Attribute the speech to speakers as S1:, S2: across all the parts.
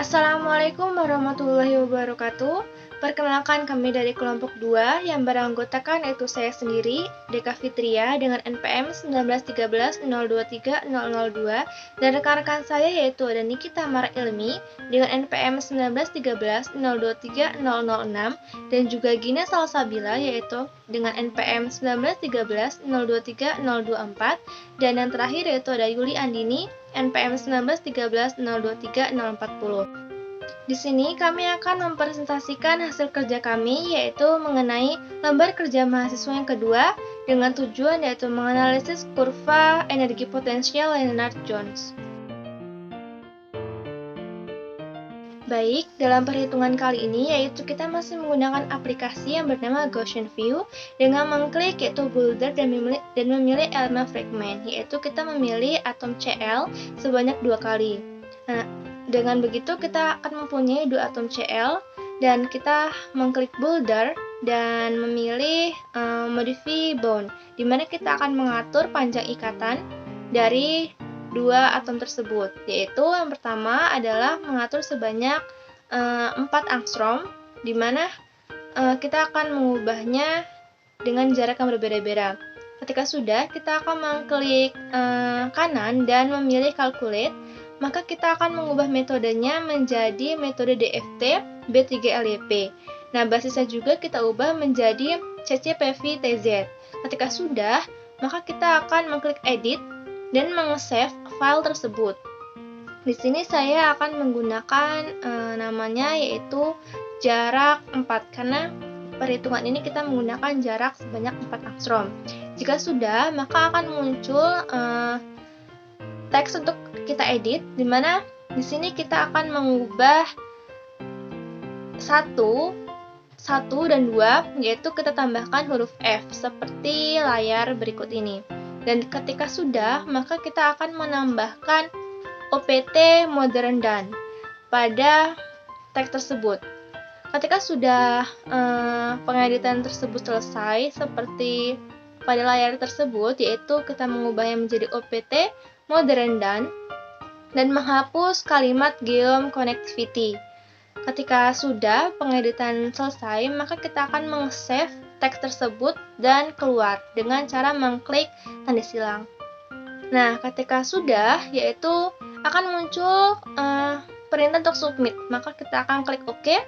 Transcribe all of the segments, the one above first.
S1: Assalamualaikum warahmatullahi wabarakatuh. Perkenalkan, kami dari kelompok 2 yang beranggotakan yaitu saya sendiri, Deka Fitria dengan NPM 19130230002, dan rekan-rekan saya yaitu ada Nikita Mara Ilmi dengan NPM 19130230006, dan juga Gina Salsabila yaitu dengan NPM 19130230024, dan yang terakhir yaitu ada Yuli Andini NPM 19130230040. Di sini kami akan mempresentasikan hasil kerja kami, yaitu mengenai lembar kerja mahasiswa yang kedua dengan tujuan yaitu menganalisis kurva energi potensial Lennard-Jones. Baik, dalam perhitungan kali ini yaitu kita masih menggunakan aplikasi yang bernama Gaussian View dengan mengklik yaitu boulder dan memilih elemen fragment, yaitu kita memilih atom Cl sebanyak 2 kali. Nah, dengan begitu kita akan mempunyai 2 atom Cl dan kita mengklik boulder dan memilih modify bound, di mana kita akan mengatur panjang ikatan dari 2 atom tersebut, yaitu yang pertama adalah mengatur sebanyak 4 angstrom, di mana kita akan mengubahnya dengan jarak yang berbeda-beda. Ketika sudah, kita akan mengklik kanan dan memilih calculate, maka kita akan mengubah metodenya menjadi metode DFT B3LYP. Nah, basisnya juga kita ubah menjadi CCPV-TZ. Ketika sudah, maka kita akan mengklik edit dan meng-save file tersebut. Di sini saya akan menggunakan namanya yaitu jarak 4, karena perhitungan ini kita menggunakan jarak sebanyak 4 angstrom. Jika sudah, maka akan muncul teks untuk kita edit, di mana di sini kita akan mengubah 1 dan 2, yaitu kita tambahkan huruf F seperti layar berikut ini. Dan ketika sudah, maka kita akan menambahkan OPT modern done pada teks tersebut. Ketika sudah pengeditan tersebut selesai seperti pada layar tersebut, yaitu kita mengubahnya menjadi OPT modern done dan menghapus kalimat geom connectivity. Ketika sudah pengeditan selesai, maka kita akan meng-save teks tersebut dan keluar dengan cara mengklik tanda silang. Nah, ketika sudah, yaitu akan muncul perintah untuk submit, maka kita akan klik OK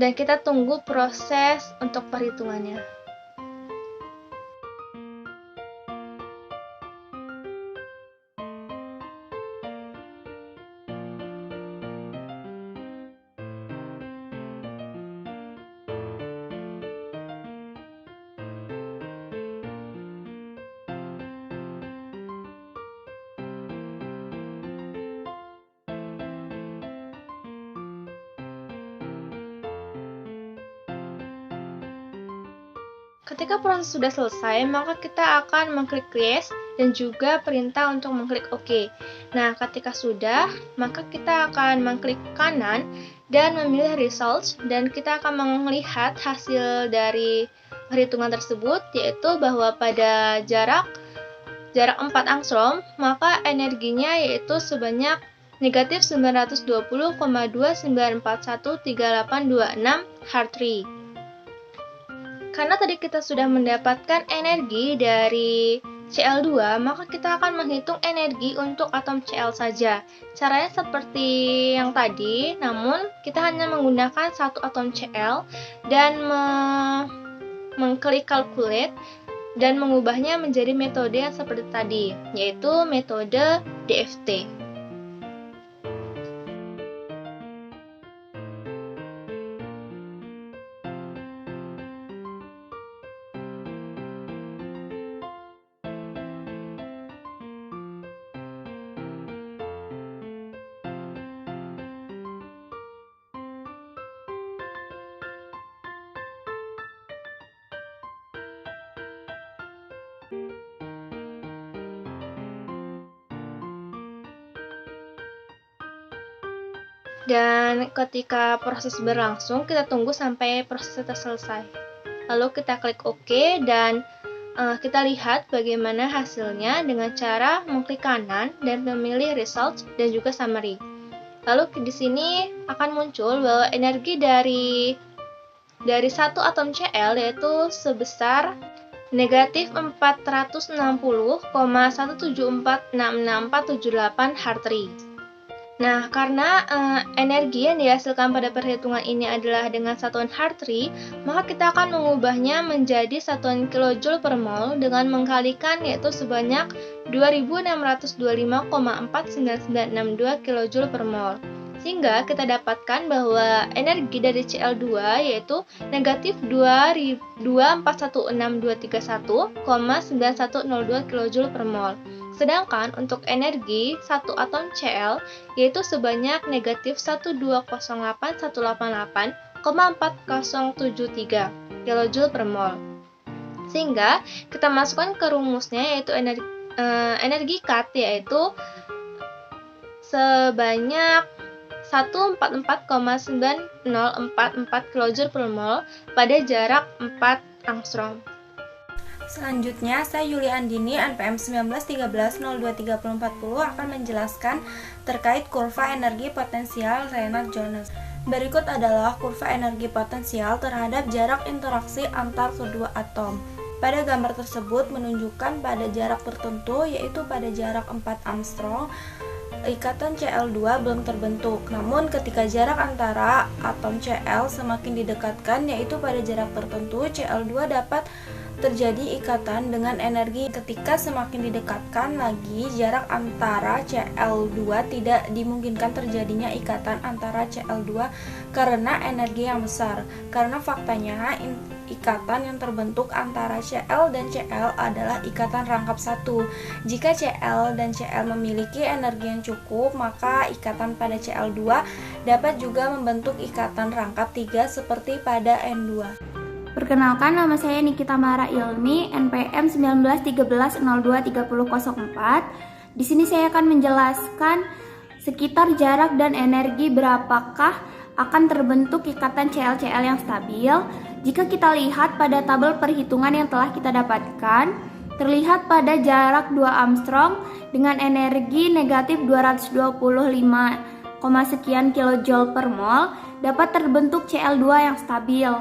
S1: dan kita tunggu proses untuk perhitungannya. Ketika proses sudah selesai, maka kita akan mengklik yes dan juga perintah untuk mengklik OK. Nah, ketika sudah, maka kita akan mengklik kanan dan memilih results, dan kita akan melihat hasil dari perhitungan tersebut, yaitu bahwa pada jarak 4 angstrom, maka energinya yaitu sebanyak negatif 920,29413826 Hartree. Karena tadi kita sudah mendapatkan energi dari Cl2, maka kita akan menghitung energi untuk atom Cl saja. Caranya seperti yang tadi, namun kita hanya menggunakan 1 atom Cl dan mengklik calculate dan mengubahnya menjadi metode yang seperti tadi, yaitu metode DFT. Dan ketika proses berlangsung, kita tunggu sampai proses selesai. Lalu kita klik OK dan kita lihat bagaimana hasilnya dengan cara mengklik kanan dan memilih results dan juga summary. Lalu di sini akan muncul bahwa energi dari satu atom Cl yaitu sebesar negatif 460,1746648 Hartree. Nah, karena energi yang dihasilkan pada perhitungan ini adalah dengan satuan Hartree, maka kita akan mengubahnya menjadi satuan kilojoule per mol dengan mengkalikan yaitu sebanyak 2625,49962 kilojoule per mol. Sehingga kita dapatkan bahwa energi dari Cl2 yaitu negatif 2,416,231,9102 kilojoule per mol. Sedangkan untuk energi satu atom Cl yaitu sebanyak negatif 120,188,4073 kilojoule per mol. Sehingga kita masukkan ke rumusnya yaitu energi Kat yaitu sebanyak 144,9044 kilojoule per mol pada jarak 4 angstrom.
S2: Selanjutnya, saya Yuli Andini, NPM 1913023040 akan menjelaskan terkait kurva energi potensial Lennard-Jones. Berikut adalah kurva energi potensial terhadap jarak interaksi antar kedua atom. Pada gambar tersebut menunjukkan pada jarak tertentu, yaitu pada jarak 4 angstrom, ikatan Cl2 belum terbentuk. Namun ketika jarak antara atom Cl semakin didekatkan, yaitu pada jarak tertentu, Cl2 dapat terjadi ikatan dengan energi. Ketika semakin didekatkan lagi jarak antara Cl2, tidak dimungkinkan terjadinya ikatan antara Cl2 karena energi yang besar. Karena faktanya ikatan yang terbentuk antara Cl dan Cl adalah ikatan rangkap satu. Jika Cl dan Cl memiliki energi yang cukup, maka ikatan pada Cl2 dapat juga membentuk ikatan rangkap 3 seperti pada N2.
S3: Perkenalkan, nama saya Nikita Mara Ilmi, NPM 1913023004. Di sini saya akan menjelaskan sekitar jarak dan energi berapakah akan terbentuk ikatan Cl-Cl yang stabil. Jika kita lihat pada tabel perhitungan yang telah kita dapatkan, terlihat pada jarak 2 angstrom dengan energi negatif 225, sekian kilojoule per mol dapat terbentuk Cl2 yang stabil.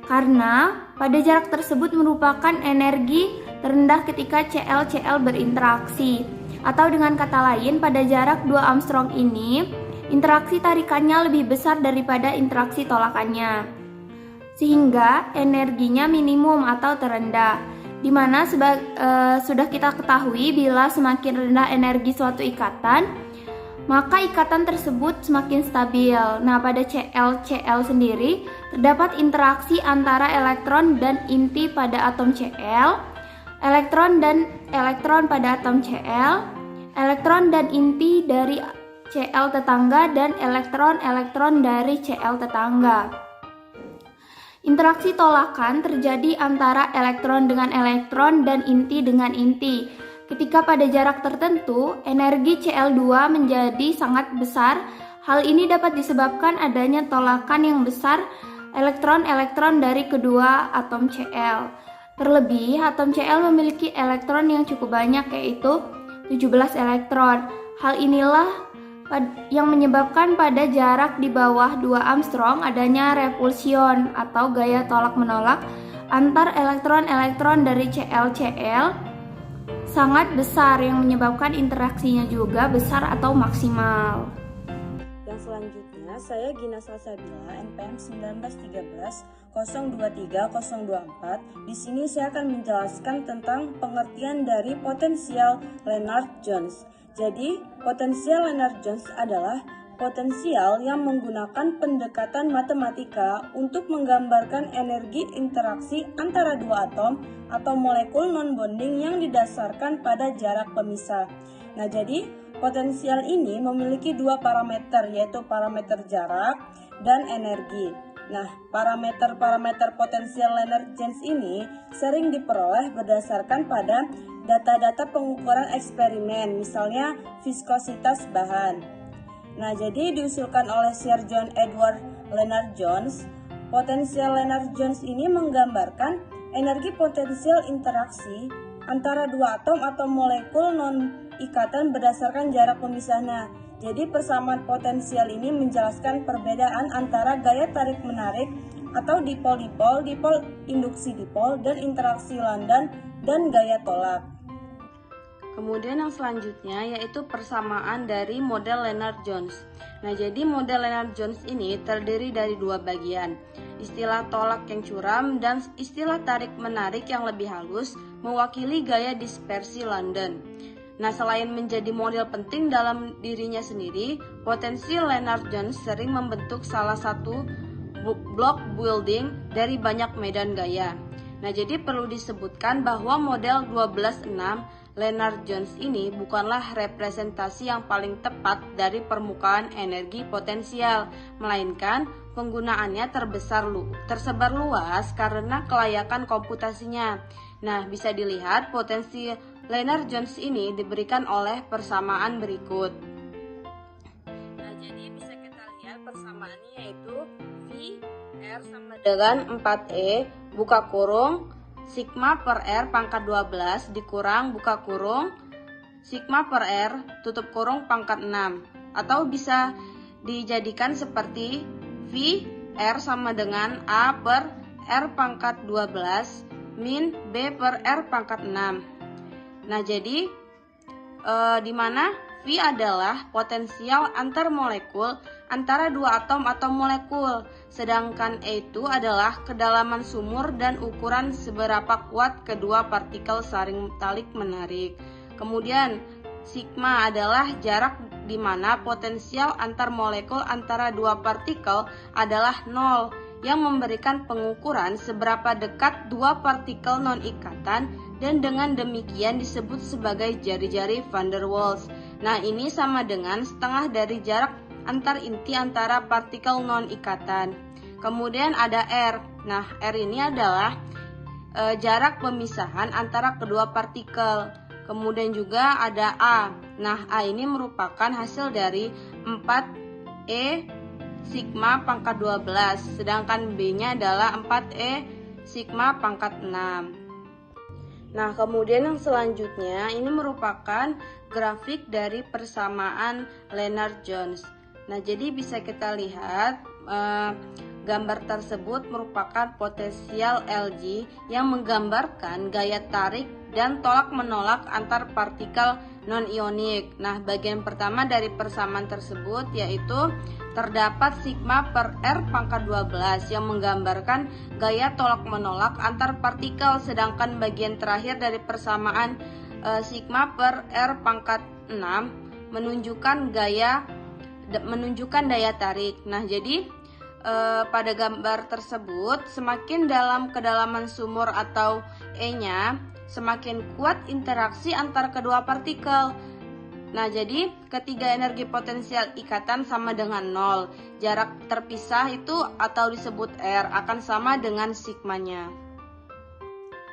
S3: Karena pada jarak tersebut merupakan energi terendah ketika Cl-Cl berinteraksi. Atau dengan kata lain, pada jarak 2 angstrom ini, interaksi tarikannya lebih besar daripada interaksi tolakannya. Sehingga energinya minimum atau terendah. Di mana sudah kita ketahui bila semakin rendah energi suatu ikatan, maka ikatan tersebut semakin stabil. Nah, pada Cl-Cl sendiri terdapat interaksi antara elektron dan inti pada atom Cl, elektron dan elektron pada atom Cl, elektron dan inti dari Cl tetangga, dan elektron-elektron dari Cl tetangga. Interaksi tolakan terjadi antara elektron dengan elektron dan inti dengan inti. Ketika pada jarak tertentu, energi Cl2 menjadi sangat besar. Hal ini dapat disebabkan adanya tolakan yang besar elektron-elektron dari kedua atom Cl. Terlebih, atom Cl memiliki elektron yang cukup banyak, yaitu 17 elektron. Hal inilah yang menyebabkan pada jarak di bawah 2 angstrom adanya repulsion atau gaya tolak-menolak antar elektron-elektron dari Cl-Cl sangat besar, yang menyebabkan interaksinya juga besar atau maksimal.
S2: Yang selanjutnya, saya Gina Salsabila, NPM 1913023024. Di sini saya akan menjelaskan tentang pengertian dari potensial Lennard-Jones. Jadi, potensial Lennard-Jones adalah potensial yang menggunakan pendekatan matematika untuk menggambarkan energi interaksi antara dua atom atau molekul non-bonding yang didasarkan pada jarak pemisah. Nah, jadi potensial ini memiliki dua parameter, yaitu parameter jarak dan energi. Nah, parameter-parameter potensial Lennard-Jones ini sering diperoleh berdasarkan pada data-data pengukuran eksperimen, misalnya viskositas bahan. Nah, jadi diusulkan oleh Sir John Edward Lennard-Jones, potensial Lennard-Jones ini menggambarkan energi potensial interaksi antara dua atom atau molekul non-ikatan berdasarkan jarak pemisahnya. Jadi persamaan potensial ini menjelaskan perbedaan antara gaya tarik-menarik atau dipol-dipol, dipol induksi dipol, dan interaksi London dan gaya tolak. Kemudian yang selanjutnya yaitu persamaan dari model Lennard-Jones. Nah, jadi model Lennard-Jones ini terdiri dari dua bagian, istilah tolak yang curam dan istilah tarik-menarik yang lebih halus mewakili gaya dispersi London. Nah, selain menjadi model penting dalam dirinya sendiri, potensi Lennard-Jones sering membentuk salah satu block building dari banyak medan gaya. Nah, jadi perlu disebutkan bahwa model 12/6 Lennard-Jones ini bukanlah representasi yang paling tepat dari permukaan energi potensial, melainkan penggunaannya tersebar luas karena kelayakan komputasinya. Nah, bisa dilihat potensi Lennard-Jones ini diberikan oleh persamaan berikut. Nah, jadi bisa kita lihat persamaannya yaitu V R sama dengan 4E buka kurung sigma per R pangkat 12 dikurang buka kurung sigma per R tutup kurung pangkat 6, atau bisa dijadikan seperti V R sama dengan A per R pangkat 12 min B per R pangkat 6. Nah, jadi di mana V adalah potensial antar molekul antara dua atom atau molekul, sedangkan E itu adalah kedalaman sumur dan ukuran seberapa kuat kedua partikel saling tarik menarik. Kemudian sigma adalah jarak di mana potensial antar molekul antara dua partikel adalah 0, yang memberikan pengukuran seberapa dekat dua partikel non-ikatan dan dengan demikian disebut sebagai jari-jari van der Waals. Nah, ini sama dengan setengah dari jarak antar inti antara partikel non-ikatan. Kemudian ada R. Nah, R ini adalah jarak pemisahan antara kedua partikel. Kemudian juga ada A. Nah, A ini merupakan hasil dari 4E sigma pangkat 12, sedangkan B-nya adalah 4E sigma pangkat 6. Nah, kemudian yang selanjutnya ini merupakan grafik dari persamaan Lennard-Jones. Nah, jadi bisa kita lihat gambar tersebut merupakan potensial Lg yang menggambarkan gaya tarik dan tolak menolak antar partikel non-ionik. Nah, bagian pertama dari persamaan tersebut yaitu terdapat sigma per R pangkat 12 yang menggambarkan gaya tolak menolak antar partikel, sedangkan bagian terakhir dari persamaan sigma per R pangkat 6 menunjukkan daya tarik. Nah, jadi pada gambar tersebut semakin dalam kedalaman sumur atau E-nya, semakin kuat interaksi antar kedua partikel. Nah, jadi ketiga energi potensial ikatan sama dengan 0. Jarak terpisah itu atau disebut R akan sama dengan sigmanya.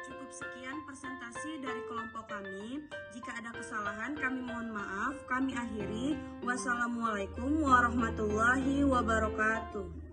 S2: Cukup sekian presentasi dari kelompok kami. Jika ada kesalahan kami mohon maaf. Kami akhiri. Wassalamualaikum warahmatullahi wabarakatuh.